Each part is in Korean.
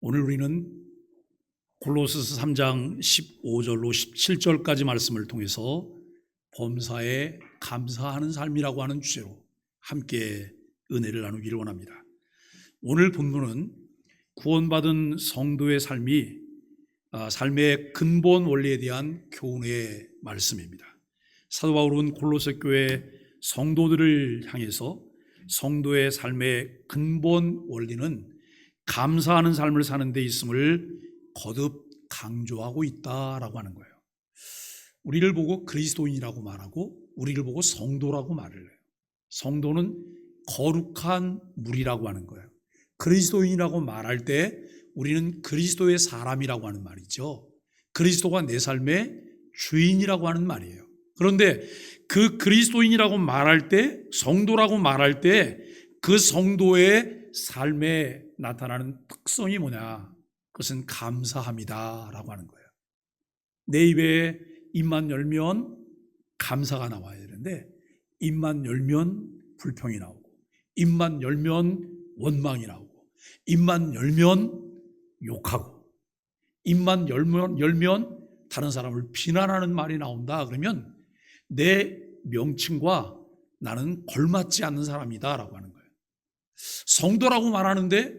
오늘 우리는 골로새서 3장 15절로 17절까지 말씀을 통해서 범사에 감사하는 삶이라고 하는 주제로 함께 은혜를 나누기를 원합니다. 오늘 본문은 구원받은 성도의 삶의 근본 원리에 대한 교훈의 말씀입니다. 사도 바울은 골로새 교회 성도들을 향해서 성도의 삶의 근본 원리는 감사하는 삶을 사는 데 있음을 거듭 강조하고 있다라고 하는 거예요. 우리를 보고 그리스도인이라고 말하고 우리를 보고 성도라고 말을 해요. 성도는 거룩한 무리라고 하는 거예요. 그리스도인이라고 말할 때 우리는 그리스도의 사람이라고 하는 말이죠. 그리스도가 내 삶의 주인이라고 하는 말이에요. 그런데 그 그리스도인이라고 말할 때, 성도라고 말할 때 그 성도의 삶에 나타나는 특성이 뭐냐? 그것은 감사함이다라고 하는 거예요. 내 입에 입만 열면 감사가 나와야 되는데 입만 열면 불평이 나오고 입만 열면 원망이 나오고 입만 열면 욕하고 입만 열면 다른 사람을 비난하는 말이 나온다. 그러면 내 명칭과 나는 걸맞지 않는 사람이다 라고 하는 거예요. 성도라고 말하는데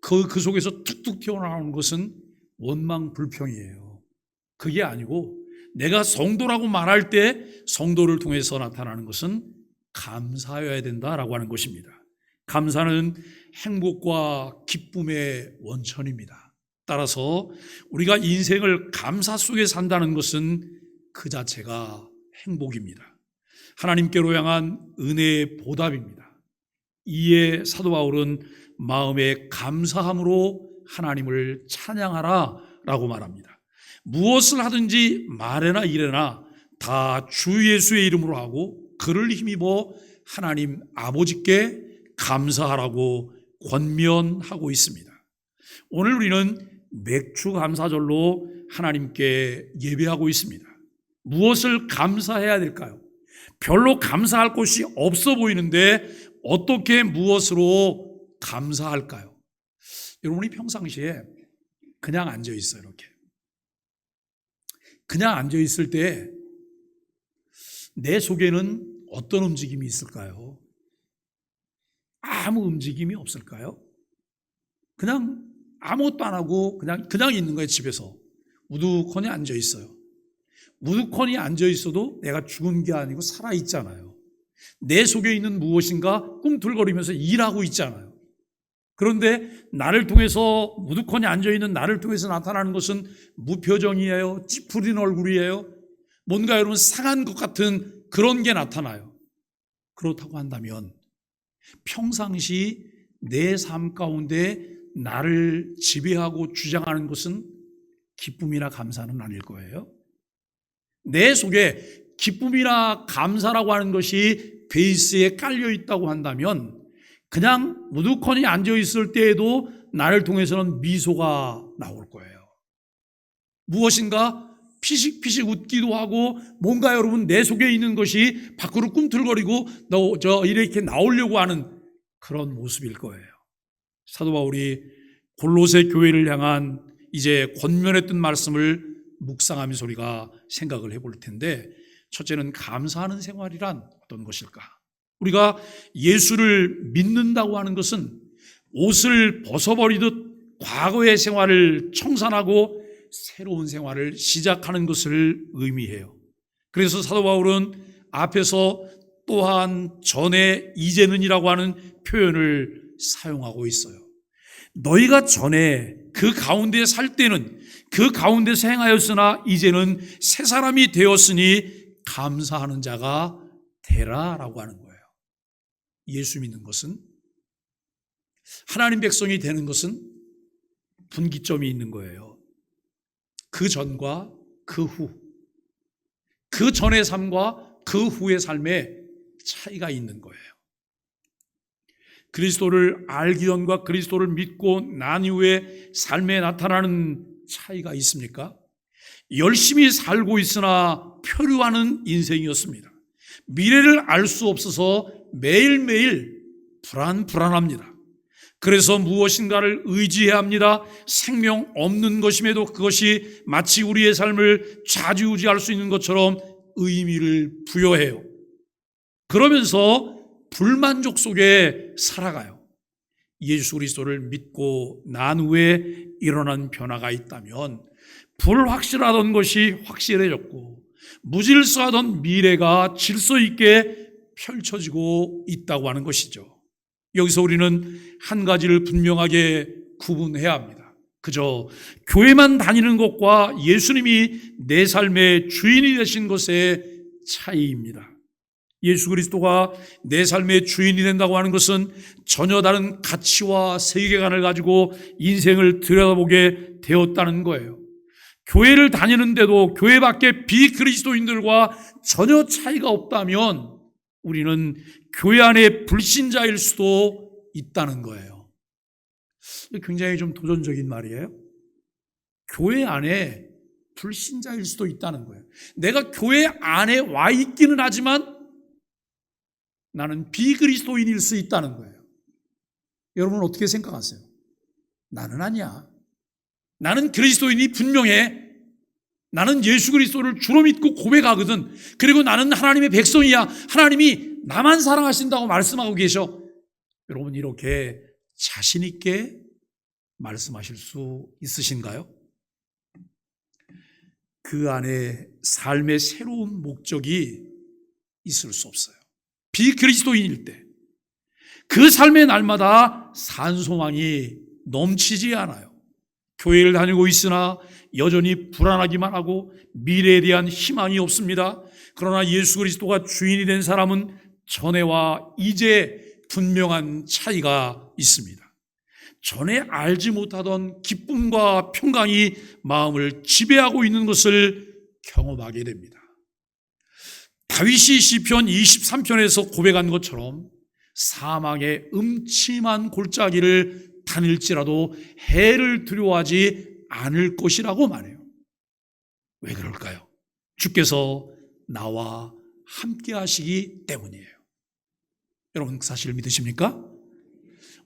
그 속에서 툭툭 튀어나오는 것은 원망 불평이에요. 그게 아니고 내가 성도라고 말할 때 성도를 통해서 나타나는 것은 감사여야 된다라고 하는 것입니다. 감사는 행복과 기쁨의 원천입니다. 따라서 우리가 인생을 감사 속에 산다는 것은 그 자체가 행복입니다. 하나님께로 향한 은혜의 보답입니다. 이에 사도 바울은 마음의 감사함으로 하나님을 찬양하라 라고 말합니다. 무엇을 하든지 말에나 일에나 다 주 예수의 이름으로 하고 그를 힘입어 하나님 아버지께 감사하라고 권면하고 있습니다. 오늘 우리는 맥주 감사절로 하나님께 예배하고 있습니다. 무엇을 감사해야 될까요? 별로 감사할 것이 없어 보이는데 어떻게 무엇으로 감사할까요? 여러분이 평상시에 그냥 앉아 있어요. 이렇게 그냥 앉아 있을 때 내 속에는 어떤 움직임이 있을까요? 아무 움직임이 없을까요? 그냥 아무것도 안 하고 그냥 있는 거예요. 집에서 우두커니 앉아 있어요. 우두커니 앉아 있어도 내가 죽은 게 아니고 살아 있잖아요. 내 속에 있는 무엇인가 꿈틀거리면서 일하고 있잖아요. 그런데 나를 통해서 우두커니 앉아있는 나를 통해서 나타나는 것은 무표정이에요. 찌푸린 얼굴이에요. 뭔가 여러분 상한 것 같은 그런 게 나타나요. 그렇다고 한다면 평상시 내 삶 가운데 나를 지배하고 주장하는 것은 기쁨이나 감사는 아닐 거예요. 내 속에 기쁨이나 감사라고 하는 것이 베이스에 깔려 있다고 한다면 그냥 우두커니 앉아 있을 때에도 나를 통해서는 미소가 나올 거예요. 무엇인가 피식피식 웃기도 하고 뭔가 여러분 내 속에 있는 것이 밖으로 꿈틀거리고 이렇게 나오려고 하는 그런 모습일 거예요. 사도 바울이 골로새 교회를 향한 이제 권면했던 말씀을 묵상하면서 우리가 생각을 해볼 텐데, 첫째는 감사하는 생활이란 어떤 것일까? 우리가 예수를 믿는다고 하는 것은 옷을 벗어버리듯 과거의 생활을 청산하고 새로운 생활을 시작하는 것을 의미해요. 그래서 사도 바울은 앞에서 또한 전에 이제는이라고 하는 표현을 사용하고 있어요. 너희가 전에 그 가운데 살 때는 그 가운데서 행하였으나 이제는 새 사람이 되었으니 감사하는 자가 되라라고 하는 거예요. 예수 믿는 것은, 하나님 백성이 되는 것은 분기점이 있는 거예요. 그 전과 그 후, 그 전의 삶과 그 후의 삶에 차이가 있는 거예요. 그리스도를 알기 전과 그리스도를 믿고 난 이후에 삶에 나타나는 차이가 있습니까? 열심히 살고 있으나 표류하는 인생이었습니다. 미래를 알 수 없어서 매일매일 불안합니다. 그래서 무엇인가를 의지해야 합니다. 생명 없는 것임에도 그것이 마치 우리의 삶을 좌지우지할 수 있는 것처럼 의미를 부여해요. 그러면서 불만족 속에 살아가요. 예수 그리스도를 믿고 난 후에 일어난 변화가 있다면 불확실하던 것이 확실해졌고 무질서하던 미래가 질서 있게 펼쳐지고 있다고 하는 것이죠. 여기서 우리는 한 가지를 분명하게 구분해야 합니다. 그저 교회만 다니는 것과 예수님이 내 삶의 주인이 되신 것의 차이입니다. 예수 그리스도가 내 삶의 주인이 된다고 하는 것은 전혀 다른 가치와 세계관을 가지고 인생을 들여다보게 되었다는 거예요. 교회를 다니는데도 교회 밖에 비그리스도인들과 전혀 차이가 없다면 우리는 교회 안에 불신자일 수도 있다는 거예요. 굉장히 좀 도전적인 말이에요. 교회 안에 불신자일 수도 있다는 거예요. 내가 교회 안에 와 있기는 하지만 나는 비그리스도인일 수 있다는 거예요. 여러분 어떻게 생각하세요? 나는 아니야. 나는 그리스도인이 분명해. 나는 예수 그리스도를 주로 믿고 고백하거든. 그리고 나는 하나님의 백성이야. 하나님이 나만 사랑하신다고 말씀하고 계셔. 여러분 이렇게 자신 있게 말씀하실 수 있으신가요? 그 안에 삶의 새로운 목적이 있을 수 없어요. 비그리스도인일 때 그 삶의 날마다 산소망이 넘치지 않아요. 교회를 다니고 있으나 여전히 불안하기만 하고 미래에 대한 희망이 없습니다. 그러나 예수 그리스도가 주인이 된 사람은 전에와 이제 분명한 차이가 있습니다. 전에 알지 못하던 기쁨과 평강이 마음을 지배하고 있는 것을 경험하게 됩니다. 다윗이 시편 23편에서 고백한 것처럼 사망의 음침한 골짜기를 다닐지라도 해를 두려워하지 않을 것이라고 말해요. 왜 그럴까요? 주께서 나와 함께 하시기 때문이에요. 여러분 그 사실을 믿으십니까?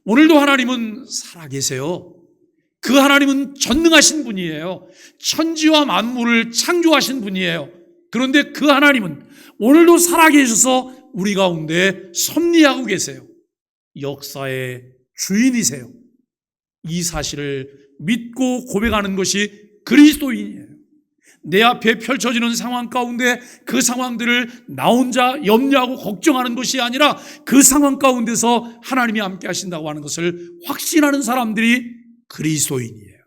오늘도 하나님은 살아계세요. 그 하나님은 전능하신 분이에요. 천지와 만물을 창조하신 분이에요. 그런데 그 하나님은 오늘도 살아계셔서 우리 가운데 섭리하고 계세요. 역사의 주인이세요. 이 사실을 믿고 고백하는 것이 그리스도인이에요. 내 앞에 펼쳐지는 상황 가운데 그 상황들을 나 혼자 염려하고 걱정하는 것이 아니라 그 상황 가운데서 하나님이 함께 하신다고 하는 것을 확신하는 사람들이 그리스도인이에요.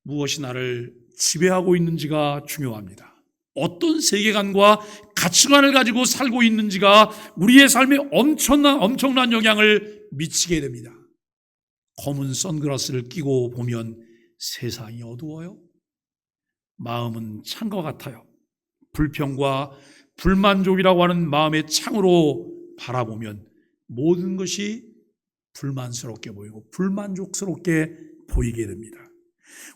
무엇이 나를 지배하고 있는지가 중요합니다. 어떤 세계관과 가치관을 가지고 살고 있는지가 우리의 삶에 엄청난 영향을 미치게 됩니다. 검은 선글라스를 끼고 보면 세상이 어두워요. 마음은 창과 같아요. 불평과 불만족이라고 하는 마음의 창으로 바라보면 모든 것이 불만스럽게 보이고 불만족스럽게 보이게 됩니다.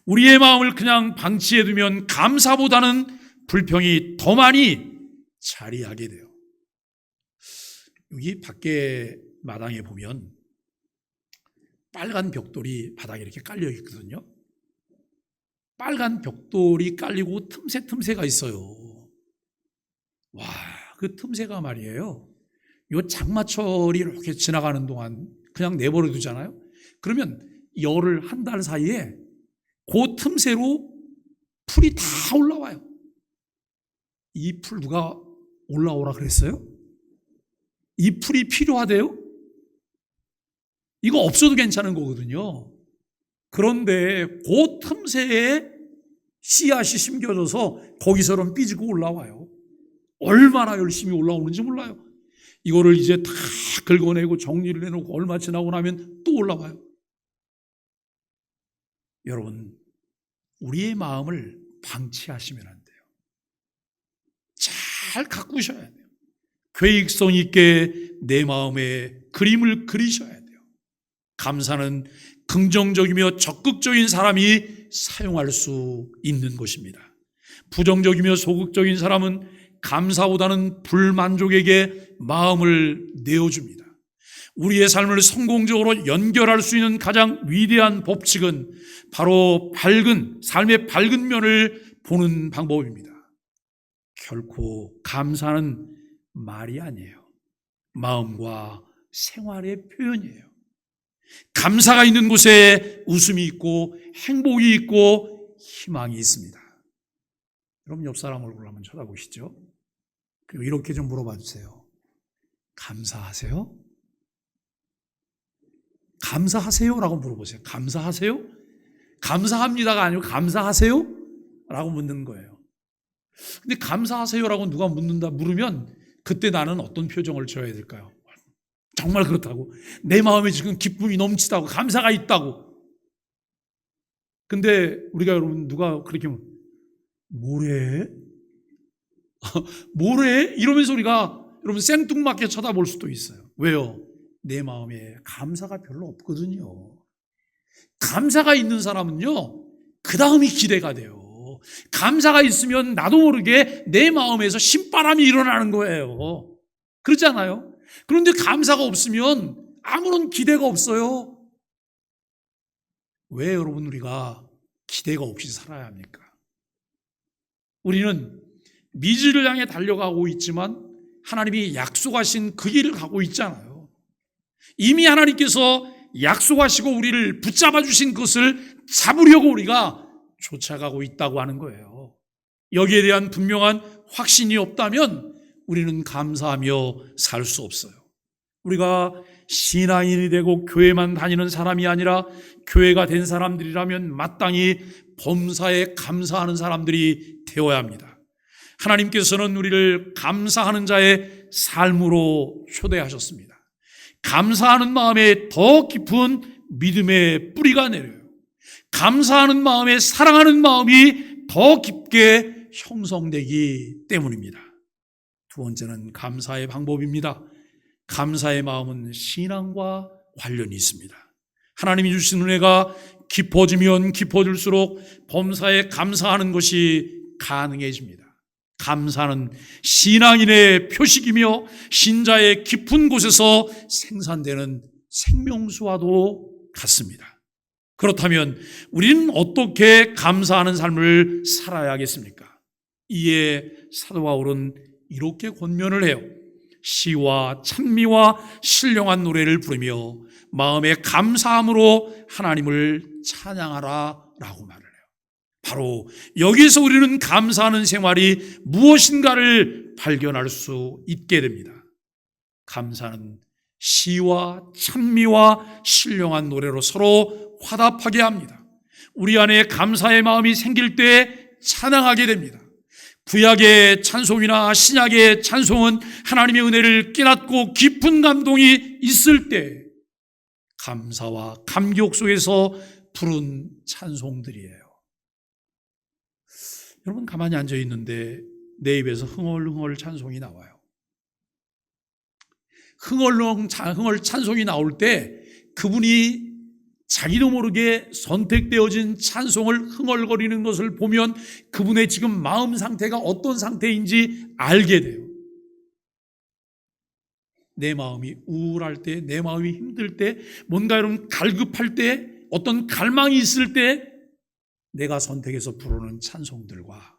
우리의 마음을 그냥 방치해두면 감사보다는 불평이 더 많이 자리하게 돼요. 여기 밖에 마당에 보면 빨간 벽돌이 바닥에 이렇게 깔려 있거든요. 빨간 벽돌이 깔리고 틈새가 있어요. 와, 그 틈새가 말이에요. 요 장마철이 이렇게 지나가는 동안 그냥 내버려 두잖아요. 그러면 열흘 한 달 사이에 그 틈새로 풀이 다 올라와요. 이 풀 누가 올라오라 그랬어요? 이 풀이 필요하대요? 이거 없어도 괜찮은 거거든요. 그런데 그 틈새에 씨앗이 심겨져서 거기서는 삐지고 올라와요. 얼마나 열심히 올라오는지 몰라요. 이거를 이제 다 긁어내고 정리를 해놓고 얼마 지나고 나면 또 올라와요. 여러분, 우리의 마음을 방치하시면 안 돼요. 잘 가꾸셔야 돼요. 계획성 있게 내 마음에 그림을 그리셔야 돼요. 감사는 긍정적이며 적극적인 사람이 사용할 수 있는 것입니다. 부정적이며 소극적인 사람은 감사보다는 불만족에게 마음을 내어줍니다. 우리의 삶을 성공적으로 연결할 수 있는 가장 위대한 법칙은 바로 삶의 밝은 면을 보는 방법입니다. 결코 감사는 말이 아니에요. 마음과 생활의 표현이에요. 감사가 있는 곳에 웃음이 있고 행복이 있고 희망이 있습니다. 여러분 옆 사람 얼굴 한번 쳐다보시죠. 그리고 이렇게 좀 물어봐 주세요. 감사하세요? 감사하세요? 라고 물어보세요. 감사하세요? 감사합니다가 아니고 감사하세요? 라고 묻는 거예요. 근데 감사하세요? 라고 누가 물으면 그때 나는 어떤 표정을 지어야 될까요? 정말 그렇다고. 내 마음에 지금 기쁨이 넘치다고, 감사가 있다고. 근데 우리가 여러분 누가 그렇게 뭐래? 뭐래? 이러면서 우리가 여러분 생뚱맞게 쳐다볼 수도 있어요. 왜요? 내 마음에 감사가 별로 없거든요. 감사가 있는 사람은요, 그 다음이 기대가 돼요. 감사가 있으면 나도 모르게 내 마음에서 신바람이 일어나는 거예요. 그렇잖아요? 그런데 감사가 없으면 아무런 기대가 없어요. 왜 여러분 우리가 기대가 없이 살아야 합니까? 우리는 미지를 향해 달려가고 있지만 하나님이 약속하신 그 길을 가고 있잖아요. 이미 하나님께서 약속하시고 우리를 붙잡아 주신 것을 잡으려고 우리가 쫓아가고 있다고 하는 거예요. 여기에 대한 분명한 확신이 없다면 우리는 감사하며 살 수 없어요. 우리가 신앙인이 되고 교회만 다니는 사람이 아니라 교회가 된 사람들이라면 마땅히 범사에 감사하는 사람들이 되어야 합니다. 하나님께서는 우리를 감사하는 자의 삶으로 초대하셨습니다. 감사하는 마음에 더 깊은 믿음의 뿌리가 내려요. 감사하는 마음에 사랑하는 마음이 더 깊게 형성되기 때문입니다. 두 번째는 감사의 방법입니다. 감사의 마음은 신앙과 관련이 있습니다. 하나님이 주신 은혜가 깊어지면 깊어질수록 범사에 감사하는 것이 가능해집니다. 감사는 신앙인의 표식이며 신자의 깊은 곳에서 생산되는 생명수와도 같습니다. 그렇다면 우리는 어떻게 감사하는 삶을 살아야겠습니까? 이에 사도 바울은 이렇게 권면을 해요. 시와 찬미와 신령한 노래를 부르며 마음의 감사함으로 하나님을 찬양하라 라고 말을 해요. 바로 여기서 우리는 감사하는 생활이 무엇인가를 발견할 수 있게 됩니다. 감사는 시와 찬미와 신령한 노래로 서로 화답하게 합니다. 우리 안에 감사의 마음이 생길 때 찬양하게 됩니다. 구약의 찬송이나 신약의 찬송은 하나님의 은혜를 깨닫고 깊은 감동이 있을 때 감사와 감격 속에서 부른 찬송들이에요. 여러분 가만히 앉아 있는데 내 입에서 흥얼흥얼 찬송이 나와요. 흥얼 찬송이 나올 때 그분이 자기도 모르게 선택되어진 찬송을 흥얼거리는 것을 보면 그분의 지금 마음 상태가 어떤 상태인지 알게 돼요. 내 마음이 우울할 때, 내 마음이 힘들 때, 뭔가 여러분 갈급할 때, 어떤 갈망이 있을 때 내가 선택해서 부르는 찬송들과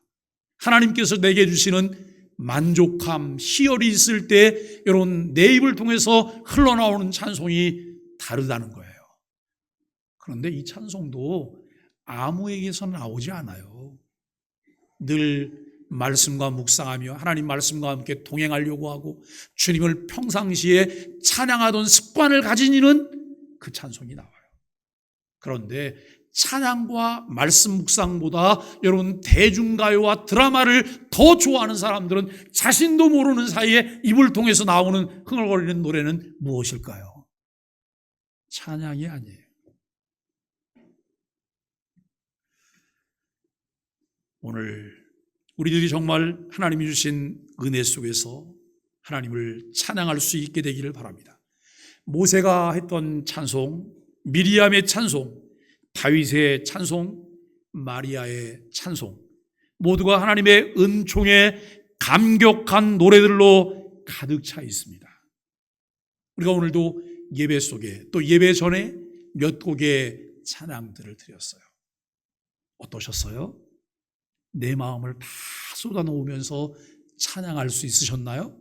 하나님께서 내게 주시는 만족함, 희열이 있을 때 여러분 내 입을 통해서 흘러나오는 찬송이 다르다는 거예요. 그런데 이 찬송도 아무에게서 나오지 않아요. 늘 말씀과 묵상하며 하나님 말씀과 함께 동행하려고 하고 주님을 평상시에 찬양하던 습관을 가진 이는 그 찬송이 나와요. 그런데 찬양과 말씀 묵상보다 여러분 대중가요와 드라마를 더 좋아하는 사람들은 자신도 모르는 사이에 입을 통해서 나오는 흥얼거리는 노래는 무엇일까요? 찬양이 아니에요. 오늘 우리들이 정말 하나님이 주신 은혜 속에서 하나님을 찬양할 수 있게 되기를 바랍니다. 모세가 했던 찬송, 미리암의 찬송, 다윗의 찬송, 마리아의 찬송, 모두가 하나님의 은총에 감격한 노래들로 가득 차 있습니다. 우리가 오늘도 예배 속에 또 예배 전에 몇 곡의 찬양들을 드렸어요. 어떠셨어요? 내 마음을 다 쏟아놓으면서 찬양할 수 있으셨나요?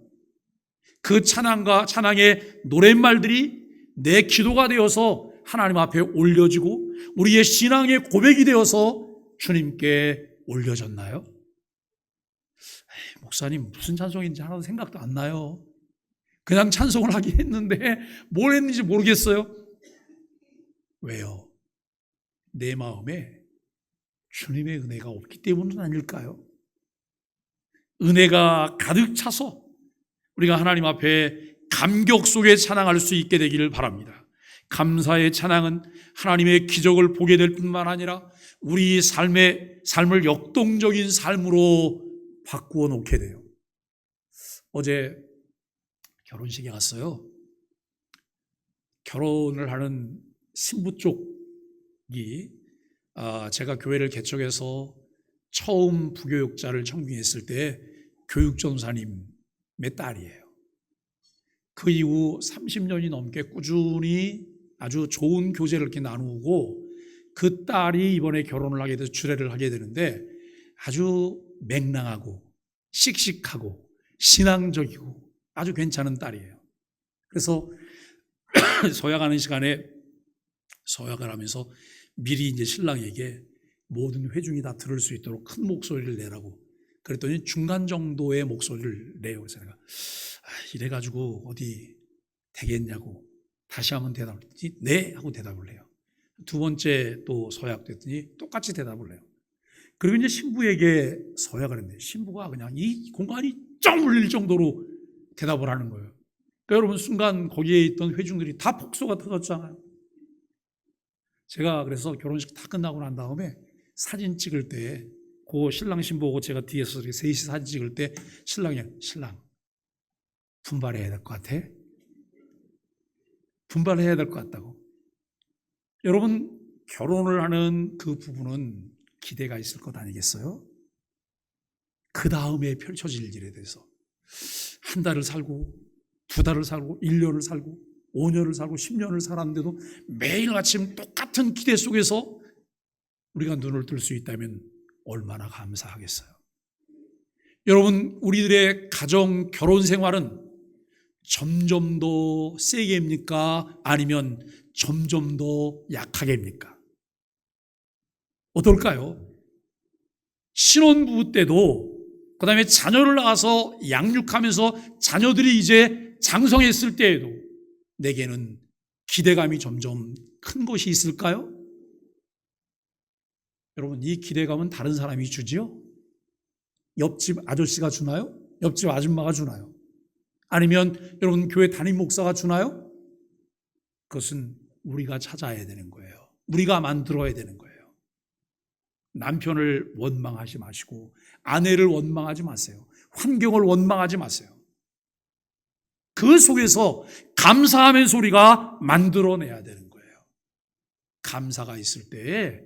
그 찬양과 찬양의 노랫말들이 내 기도가 되어서 하나님 앞에 올려지고 우리의 신앙의 고백이 되어서 주님께 올려졌나요? 목사님 무슨 찬송인지 하나도 생각도 안 나요. 그냥 찬송을 하긴 했는데 뭘 했는지 모르겠어요. 왜요? 내 마음에 주님의 은혜가 없기 때문은 아닐까요? 은혜가 가득 차서 우리가 하나님 앞에 감격 속에 찬양할 수 있게 되기를 바랍니다. 감사의 찬양은 하나님의 기적을 보게 될 뿐만 아니라 우리 삶을 역동적인 삶으로 바꾸어 놓게 돼요. 어제 결혼식에 갔어요. 결혼을 하는 신부 쪽이 제가 교회를 개척해서 처음 부교육자를 청빙했을 때 교육전사님의 딸이에요. 그 이후 30년이 넘게 꾸준히 아주 좋은 교제를 이렇게 나누고 그 딸이 이번에 결혼을 하게 돼서 주례를 하게 되는데 아주 맹랑하고 씩씩하고 신앙적이고 아주 괜찮은 딸이에요. 그래서 서약하는 시간에 서약을 하면서 미리 이제 신랑에게 모든 회중이 다 들을 수 있도록 큰 목소리를 내라고 그랬더니 중간 정도의 목소리를 내요. 그래서 내가 이래가지고 어디 되겠냐고 다시 한번 대답을 했더니 네 하고 대답을 해요. 두 번째 또 서약됐더니 똑같이 대답을 해요. 그리고 이제 신부에게 서약을 했는데 신부가 그냥 이 공간이 짱 울릴 정도로 대답을 하는 거예요. 그러니까 여러분 순간 거기에 있던 회중들이 다 폭소가 터졌잖아요. 제가 그래서 결혼식 다 끝나고 난 다음에 사진 찍을 때 그 신랑 신부하고 제가 뒤에서 이렇게 셋이 사진 찍을 때 신랑 분발해야 될 것 같아. 분발해야 될 것 같다고. 여러분 결혼을 하는 그 부분은 기대가 있을 것 아니겠어요? 그 다음에 펼쳐질 일에 대해서 한 달을 살고 두 달을 살고 1년을 살고 5년을 살고 10년을 살았는데도 매일 아침 똑같은 기대 속에서 우리가 눈을 뜰 수 있다면 얼마나 감사하겠어요. 여러분 우리들의 가정 결혼 생활은 점점 더 세게입니까? 아니면 점점 더 약하게입니까? 어떨까요? 신혼부부 때도 그 다음에 자녀를 낳아서 양육하면서 자녀들이 이제 장성했을 때에도 내게는 기대감이 점점 큰 것이 있을까요? 여러분 이 기대감은 다른 사람이 주지요? 옆집 아저씨가 주나요? 옆집 아줌마가 주나요? 아니면 여러분 교회 담임 목사가 주나요? 그것은 우리가 찾아야 되는 거예요. 우리가 만들어야 되는 거예요. 남편을 원망하지 마시고 아내를 원망하지 마세요. 환경을 원망하지 마세요. 그 속에서 감사하는 소리가 만들어내야 되는 거예요. 감사가 있을 때에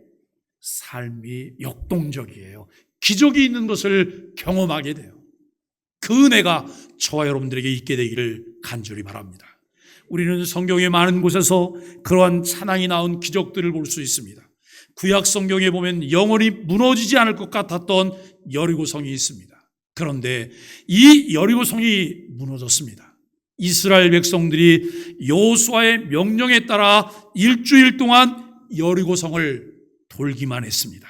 삶이 역동적이에요. 기적이 있는 것을 경험하게 돼요. 그 은혜가 저와 여러분들에게 있게 되기를 간절히 바랍니다. 우리는 성경의 많은 곳에서 그러한 찬양이 나온 기적들을 볼 수 있습니다. 구약 성경에 보면 영원히 무너지지 않을 것 같았던 여리고성이 있습니다. 그런데 이 여리고성이 무너졌습니다. 이스라엘 백성들이 여호수아의 명령에 따라 일주일 동안 여리고성을 돌기만 했습니다.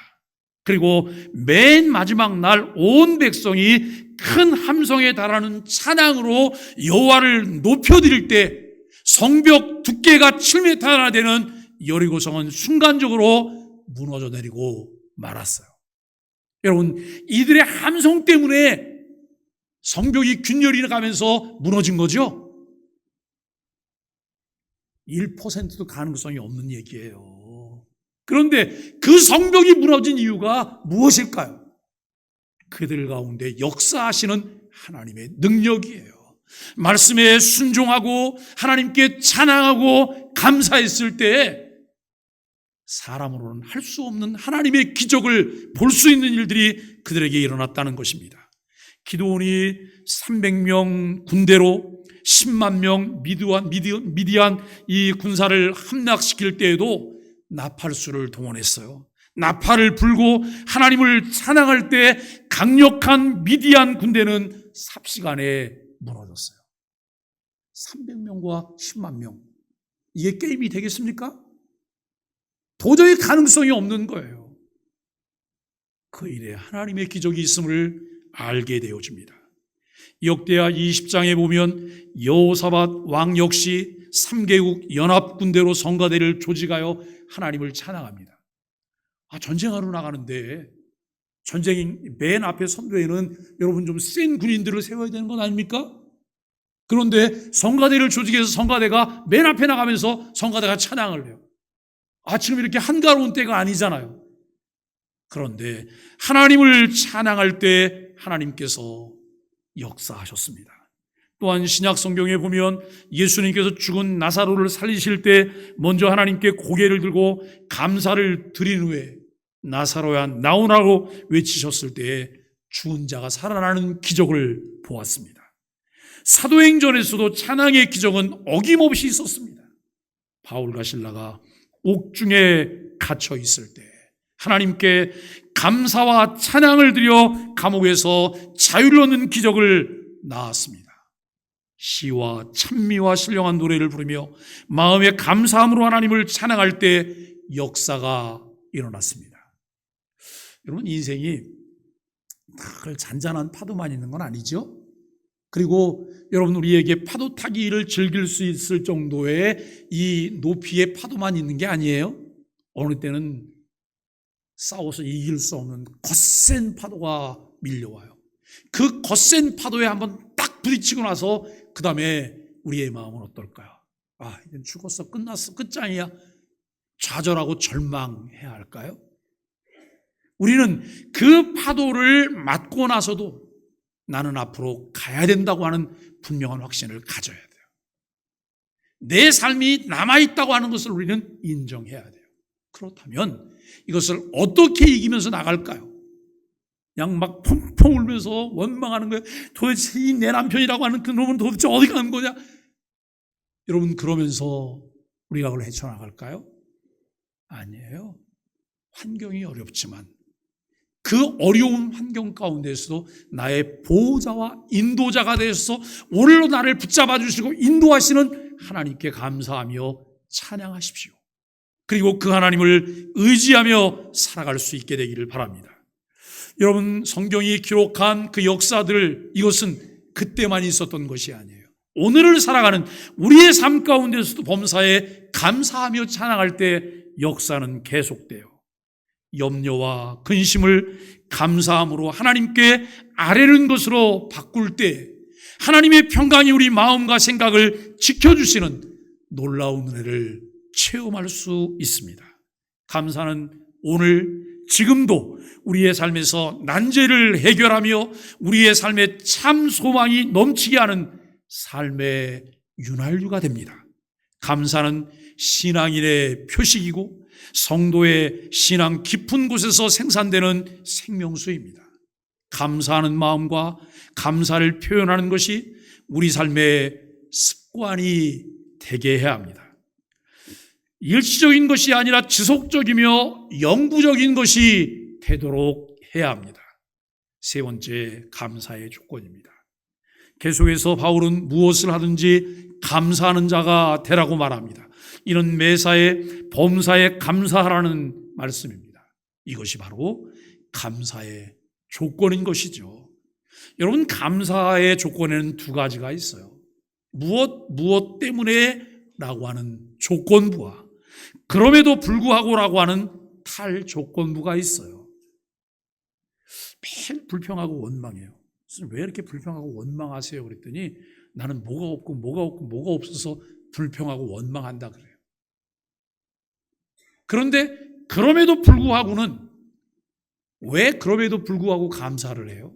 그리고 맨 마지막 날 온 백성이 큰 함성에 달하는 찬양으로 여호와를 높여드릴 때 성벽 두께가 7m나 되는 여리고성은 순간적으로 무너져 내리고 말았어요. 여러분 이들의 함성 때문에 성벽이 균열이 가면서 무너진 거죠? 1%도 가능성이 없는 얘기예요. 그런데 그 성벽이 무너진 이유가 무엇일까요? 그들 가운데 역사하시는 하나님의 능력이에요. 말씀에 순종하고 하나님께 찬양하고 감사했을 때 사람으로는 할 수 없는 하나님의 기적을 볼 수 있는 일들이 그들에게 일어났다는 것입니다. 기드온이 300명 군대로 10만 명 미디안 이 군사를 함락시킬 때에도 나팔수를 동원했어요. 나팔을 불고 하나님을 찬양할 때 강력한 미디안 군대는 삽시간에 무너졌어요. 300명과 10만 명. 이게 게임이 되겠습니까? 도저히 가능성이 없는 거예요. 그 일에 하나님의 기적이 있음을 알게 되어집니다. 역대하 20장에 보면 여호사밧 왕 역시 3개국 연합군대로 성가대를 조직하여 하나님을 찬양합니다. 전쟁하러 나가는데 전쟁 맨 앞에 선두에는 여러분 좀 센 군인들을 세워야 되는 건 아닙니까? 그런데 성가대를 조직해서 성가대가 맨 앞에 나가면서 성가대가 찬양을 해요. 지금 이렇게 한가로운 때가 아니잖아요. 그런데 하나님을 찬양할 때 하나님께서 역사하셨습니다. 또한 신약 성경에 보면 예수님께서 죽은 나사로를 살리실 때 먼저 하나님께 고개를 들고 감사를 드린 후에 나사로야 나오라고 외치셨을 때 죽은 자가 살아나는 기적을 보았습니다. 사도행전에서도 찬양의 기적은 어김없이 있었습니다. 바울과 실라가 옥중에 갇혀 있을 때 하나님께 감사와 찬양을 드려 감옥에서 자유를 얻는 기적을 낳았습니다. 시와 찬미와 신령한 노래를 부르며 마음의 감사함으로 하나님을 찬양할 때 역사가 일어났습니다. 여러분, 인생이 늘 잔잔한 파도만 있는 건 아니죠? 그리고 여러분, 우리에게 파도 타기를 즐길 수 있을 정도의 이 높이의 파도만 있는 게 아니에요. 어느 때는 싸워서 이길 수 없는 거센 파도가 밀려와요. 그 거센 파도에 한번 딱 부딪히고 나서 그 다음에 우리의 마음은 어떨까요? 이젠 죽었어, 끝났어, 끝장이야. 좌절하고 절망해야 할까요? 우리는 그 파도를 맞고 나서도 나는 앞으로 가야 된다고 하는 분명한 확신을 가져야 돼요. 내 삶이 남아있다고 하는 것을 우리는 인정해야 돼요. 그렇다면 이것을 어떻게 이기면서 나갈까요? 그냥 막 펑펑 울면서 원망하는 거예요. 도대체 이 내 남편이라고 하는 그 놈은 도대체 어디 가는 거냐? 여러분, 그러면서 우리가 그걸 헤쳐나갈까요? 아니에요. 환경이 어렵지만 그 어려운 환경 가운데서도 나의 보호자와 인도자가 되어서 오늘로 나를 붙잡아 주시고 인도하시는 하나님께 감사하며 찬양하십시오. 그리고 그 하나님을 의지하며 살아갈 수 있게 되기를 바랍니다. 여러분, 성경이 기록한 그 역사들, 이것은 그때만 있었던 것이 아니에요. 오늘을 살아가는 우리의 삶 가운데서도 범사에 감사하며 찬양할 때 역사는 계속돼요. 염려와 근심을 감사함으로 하나님께 아뢰는 것으로 바꿀 때 하나님의 평강이 우리 마음과 생각을 지켜주시는 놀라운 은혜를 체험할 수 있습니다. 감사는 오늘 지금도 우리의 삶에서 난제를 해결하며 우리의 삶에 참 소망이 넘치게 하는 삶의 윤활유가 됩니다. 감사는 신앙인의 표식이고 성도의 신앙 깊은 곳에서 생산되는 생명수입니다. 감사하는 마음과 감사를 표현하는 것이 우리 삶의 습관이 되게 해야 합니다. 일시적인 것이 아니라 지속적이며 영구적인 것이 되도록 해야 합니다. 세 번째, 감사의 조건입니다. 계속해서 바울은 무엇을 하든지 감사하는 자가 되라고 말합니다. 이는 매사에 범사에 감사하라는 말씀입니다. 이것이 바로 감사의 조건인 것이죠. 여러분, 감사의 조건에는 두 가지가 있어요. 무엇 때문에 라고 하는 조건부와 그럼에도 불구하고라고 하는 탈조건부가 있어요. 매일 불평하고 원망해요. 왜 이렇게 불평하고 원망하세요? 그랬더니 나는 뭐가 없고 뭐가 없어서 불평하고 원망한다 그래요. 그런데 그럼에도 불구하고는 왜 그럼에도 불구하고 감사를 해요?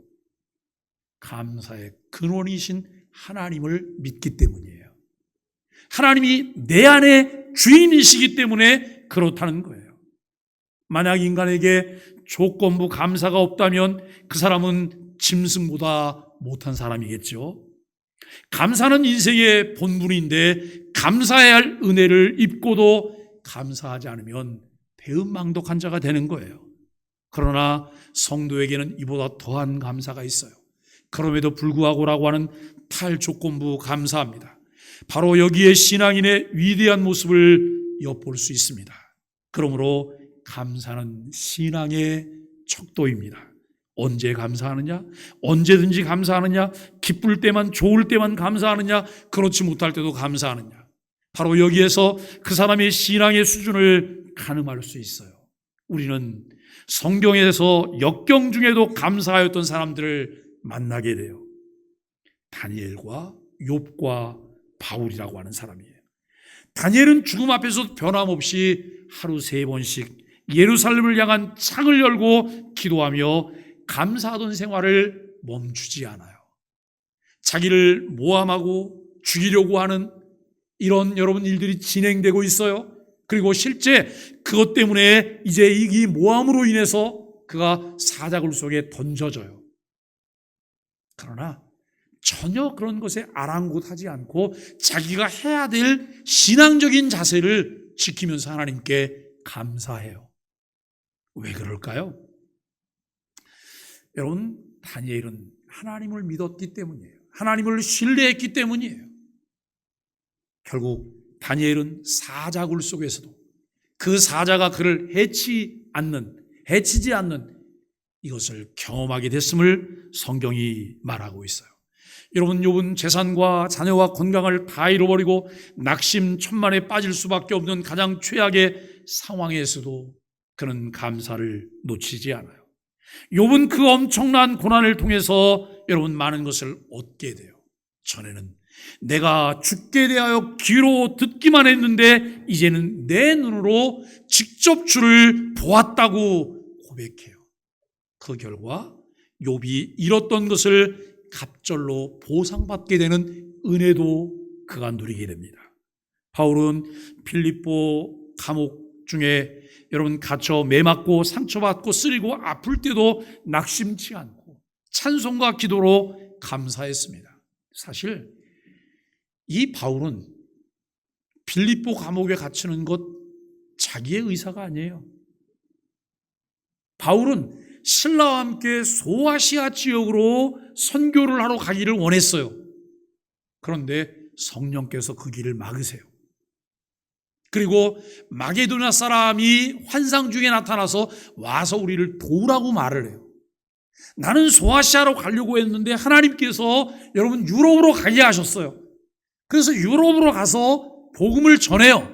감사의 근원이신 하나님을 믿기 때문이에요. 하나님이 내 안에 주인이시기 때문에 그렇다는 거예요. 만약 인간에게 조건부 감사가 없다면 그 사람은 짐승보다 못한 사람이겠죠. 감사는 인생의 본분인데 감사해야 할 은혜를 입고도 감사하지 않으면 배은망덕한 자가 되는 거예요. 그러나 성도에게는 이보다 더한 감사가 있어요. 그럼에도 불구하고라고 하는 탈조건부 감사합니다. 바로 여기에 신앙인의 위대한 모습을 엿볼 수 있습니다. 그러므로 감사는 신앙의 척도입니다. 언제 감사하느냐? 언제든지 감사하느냐? 기쁠 때만, 좋을 때만 감사하느냐? 그렇지 못할 때도 감사하느냐? 바로 여기에서 그 사람의 신앙의 수준을 가늠할 수 있어요. 우리는 성경에서 역경 중에도 감사하였던 사람들을 만나게 돼요. 다니엘과 욥과 바울이라고 하는 사람이에요. 다니엘은 죽음 앞에서 변함없이 하루 3번씩 예루살렘을 향한 창을 열고 기도하며 감사하던 생활을 멈추지 않아요. 자기를 모함하고 죽이려고 하는 이런 여러분 일들이 진행되고 있어요. 그리고 실제 그것 때문에 이제 이 모함으로 인해서 그가 사자굴 속에 던져져요. 그러나 전혀 그런 것에 아랑곳하지 않고 자기가 해야 될 신앙적인 자세를 지키면서 하나님께 감사해요. 왜 그럴까요? 여러분, 다니엘은 하나님을 믿었기 때문이에요. 하나님을 신뢰했기 때문이에요. 결국 다니엘은 사자굴 속에서도 그 사자가 그를 해치지 않는 이것을 경험하게 됐음을 성경이 말하고 있어요. 여러분, 욥은 재산과 자녀와 건강을 다 잃어버리고 낙심천만에 빠질 수밖에 없는 가장 최악의 상황에서도 그는 감사를 놓치지 않아요. 욥은 그 엄청난 고난을 통해서 여러분 많은 것을 얻게 돼요. 전에는 내가 죽게 대하여 귀로 듣기만 했는데 이제는 내 눈으로 직접 주를 보았다고 고백해요. 그 결과 욥이 잃었던 것을 갑절로 보상받게 되는 은혜도 그가 누리게 됩니다. 바울은 필립보 감옥 중에 여러분 갇혀 매맞고 상처받고 쓰리고 아플 때도 낙심치 않고 찬송과 기도로 감사했습니다. 사실 이 바울은 필립보 감옥에 갇히는 것 자기의 의사가 아니에요. 바울은 신라와 함께 소아시아 지역으로 선교를 하러 가기를 원했어요. 그런데 성령께서 그 길을 막으세요. 그리고 마게도냐 사람이 환상 중에 나타나서 와서 우리를 도우라고 말을 해요. 나는 소아시아로 가려고 했는데 하나님께서 여러분 유럽으로 가게 하셨어요. 그래서 유럽으로 가서 복음을 전해요.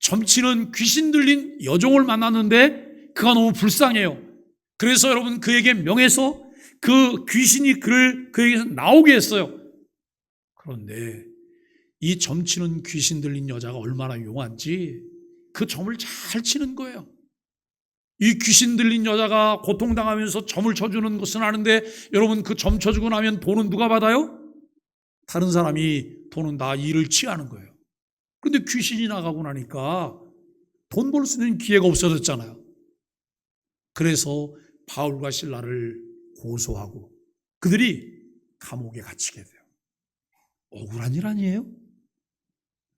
점치는 귀신 들린 여종을 만났는데 그가 너무 불쌍해요. 그래서 여러분 그에게 명해서 그 귀신이 그에게서 나오게 했어요. 그런데 이 점치는 귀신 들린 여자가 얼마나 용한지 그 점을 잘 치는 거예요. 이 귀신 들린 여자가 고통당하면서 점을 쳐주는 것은 아는데 여러분 그 점 쳐주고 나면 돈은 누가 받아요? 다른 사람이 돈은 다 일을 취하는 거예요. 그런데 귀신이 나가고 나니까 돈 벌 수 있는 기회가 없어졌잖아요. 그래서 바울과 실라를 고소하고 그들이 감옥에 갇히게 돼요. 억울한 일 아니에요?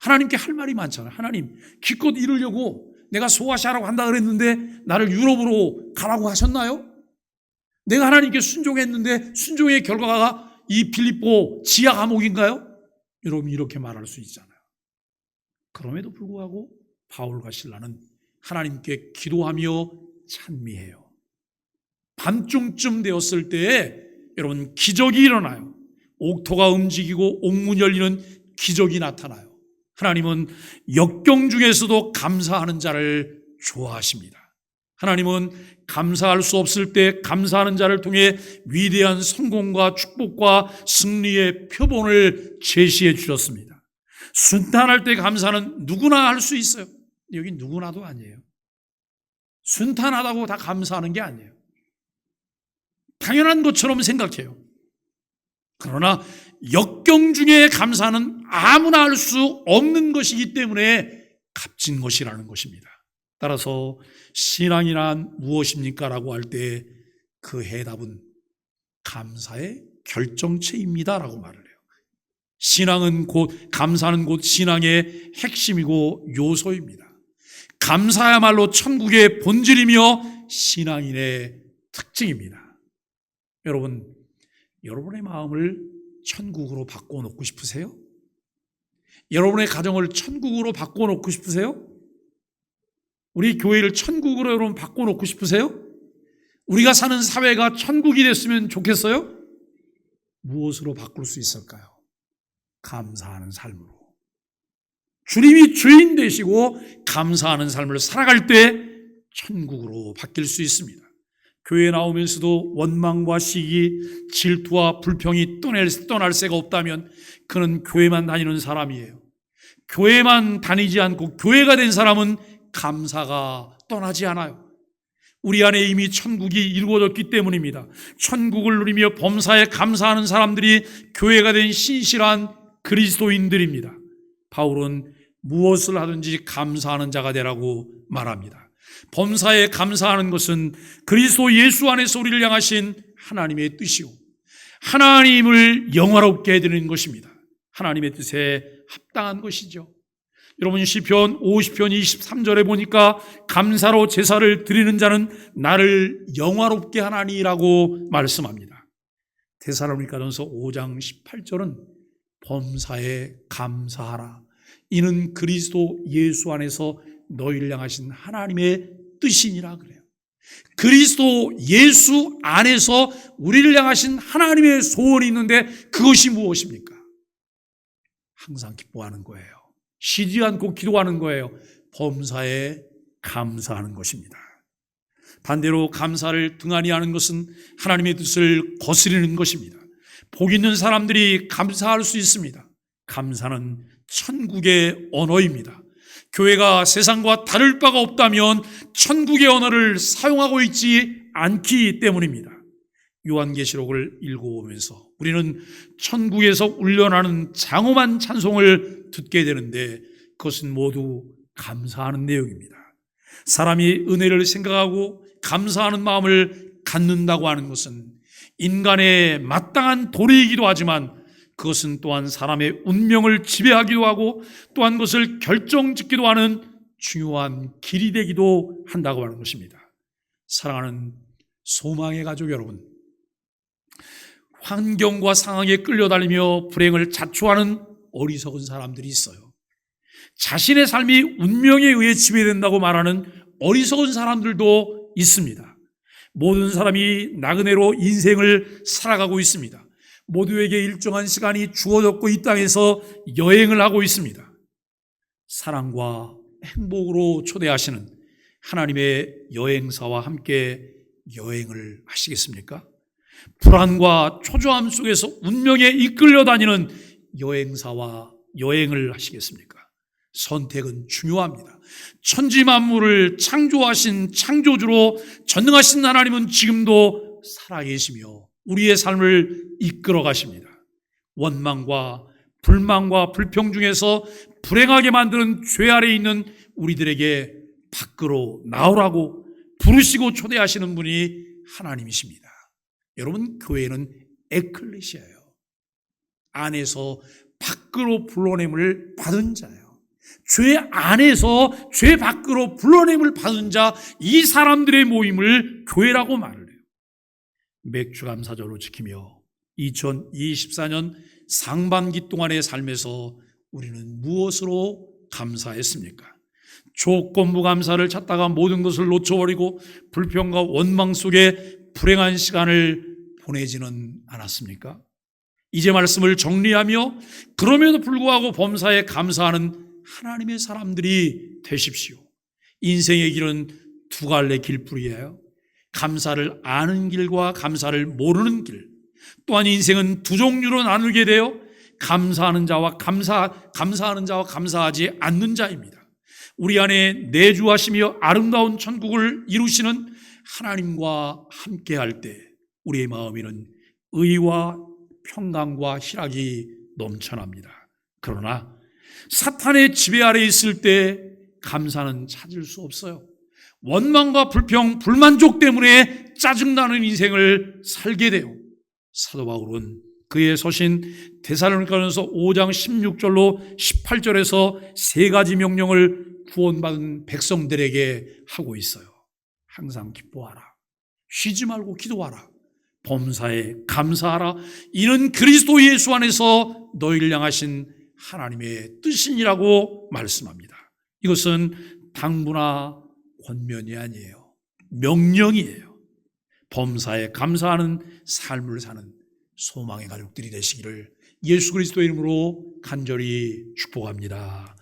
하나님께 할 말이 많잖아요. 하나님, 기껏 이루려고 내가 소아시아라고 한다 그랬는데 나를 유럽으로 가라고 하셨나요? 내가 하나님께 순종했는데 순종의 결과가 이 필립보 지하 감옥인가요? 여러분 이렇게 말할 수 있잖아요. 그럼에도 불구하고 바울과 실라는 하나님께 기도하며 찬미해요. 밤중쯤 되었을 때에 여러분 기적이 일어나요. 옥토가 움직이고 옥문이 열리는 기적이 나타나요. 하나님은 역경 중에서도 감사하는 자를 좋아하십니다. 하나님은 감사할 수 없을 때 감사하는 자를 통해 위대한 성공과 축복과 승리의 표본을 제시해 주셨습니다. 순탄할 때 감사는 누구나 할 수 있어요. 여기 누구나도 아니에요. 순탄하다고 다 감사하는 게 아니에요. 당연한 것처럼 생각해요. 그러나 역경 중에 감사는 아무나 할 수 없는 것이기 때문에 값진 것이라는 것입니다. 따라서 신앙이란 무엇입니까? 라고 할 때 그 해답은 감사의 결정체입니다 라고 말을 해요. 감사는 곧 신앙의 핵심이고 요소입니다. 감사야말로 천국의 본질이며 신앙인의 특징입니다. 여러분, 여러분의 마음을 천국으로 바꿔놓고 싶으세요? 여러분의 가정을 천국으로 바꿔놓고 싶으세요? 우리 교회를 천국으로 여러분 바꿔놓고 싶으세요? 우리가 사는 사회가 천국이 됐으면 좋겠어요? 무엇으로 바꿀 수 있을까요? 감사하는 삶으로. 주님이 주인 되시고 감사하는 삶을 살아갈 때 천국으로 바뀔 수 있습니다. 교회에 나오면서도 원망과 시기, 질투와 불평이 떠날 새가 없다면 그는 교회만 다니는 사람이에요. 교회만 다니지 않고 교회가 된 사람은 감사가 떠나지 않아요. 우리 안에 이미 천국이 이루어졌기 때문입니다. 천국을 누리며 범사에 감사하는 사람들이 교회가 된 신실한 그리스도인들입니다. 바울은 무엇을 하든지 감사하는 자가 되라고 말합니다. 범사에 감사하는 것은 그리스도 예수 안에서 우리를 향하신 하나님의 뜻이요, 하나님을 영화롭게 해드리는 것입니다. 하나님의 뜻에 합당한 것이죠. 여러분, 시편 50편 23절에 보니까 감사로 제사를 드리는 자는 나를 영화롭게 하나니라고 말씀합니다. 데살로니가전서 5장 18절은 범사에 감사하라, 이는 그리스도 예수 안에서 너희를 향하신 하나님의 뜻이니라 그래요. 그리스도 예수 안에서 우리를 향하신 하나님의 소원이 있는데 그것이 무엇입니까? 항상 기뻐하는 거예요. 쉬지 않고 기도하는 거예요. 범사에 감사하는 것입니다. 반대로 감사를 등한히 하는 것은 하나님의 뜻을 거스르는 것입니다. 복 있는 사람들이 감사할 수 있습니다. 감사는 천국의 언어입니다. 교회가 세상과 다를 바가 없다면 천국의 언어를 사용하고 있지 않기 때문입니다. 요한계시록을 읽어보면서 우리는 천국에서 울려나는 장엄한 찬송을 듣게 되는데 그것은 모두 감사하는 내용입니다. 사람이 은혜를 생각하고 감사하는 마음을 갖는다고 하는 것은 인간의 마땅한 도리이기도 하지만 그것은 또한 사람의 운명을 지배하기도 하고 또한 그것을 결정짓기도 하는 중요한 길이 되기도 한다고 하는 것입니다. 사랑하는 소망의 가족 여러분, 환경과 상황에 끌려다니며 불행을 자초하는 어리석은 사람들이 있어요. 자신의 삶이 운명에 의해 지배된다고 말하는 어리석은 사람들도 있습니다. 모든 사람이 나그네로 인생을 살아가고 있습니다. 모두에게 일정한 시간이 주어졌고 이 땅에서 여행을 하고 있습니다. 사랑과 행복으로 초대하시는 하나님의 여행사와 함께 여행을 하시겠습니까? 불안과 초조함 속에서 운명에 이끌려 다니는 여행사와 여행을 하시겠습니까? 선택은 중요합니다. 천지 만물을 창조하신 창조주로 전능하신 하나님은 지금도 살아계시며 우리의 삶을 이끌어 가십니다. 원망과 불만과 불평 중에서 불행하게 만드는 죄 아래에 있는 우리들에게 밖으로 나오라고 부르시고 초대하시는 분이 하나님이십니다. 여러분, 교회는 에클레시아예요. 안에서 밖으로 불러냄을 받은 자예요. 죄 안에서 죄 밖으로 불러냄을 받은 자, 이 사람들의 모임을 교회라고 말을 해요. 맥주감사절로 지키며 2024년 상반기 동안의 삶에서 우리는 무엇으로 감사했습니까? 조건부 감사를 찾다가 모든 것을 놓쳐버리고 불평과 원망 속에 불행한 시간을 보내지는 않았습니까? 이제 말씀을 정리하며 그럼에도 불구하고 범사에 감사하는 하나님의 사람들이 되십시오. 인생의 길은 두 갈래 길뿐이에요. 감사를 아는 길과 감사를 모르는 길. 또한 인생은 두 종류로 나누게 되어 감사하는 자와 감사하는 자와 감사하지 않는 자입니다. 우리 안에 내주하시며 아름다운 천국을 이루시는 하나님과 함께할 때 우리의 마음에는 의와 평강과 희락이 넘쳐납니다. 그러나 사탄의 지배 아래 있을 때 감사는 찾을 수 없어요. 원망과 불평, 불만족 때문에 짜증나는 인생을 살게 돼요. 사도 바울은 그의 서신 데살로니가전서 5장 16절로 18절에서 세 가지 명령을 구원받은 백성들에게 하고 있어요. 항상 기뻐하라. 쉬지 말고 기도하라. 범사에 감사하라. 이는 그리스도 예수 안에서 너희를 향하신 하나님의 뜻이니라고 말씀합니다. 이것은 당부나 권면이 아니에요. 명령이에요. 범사에 감사하는 삶을 사는 소망의 가족들이 되시기를 예수 그리스도의 이름으로 간절히 축복합니다.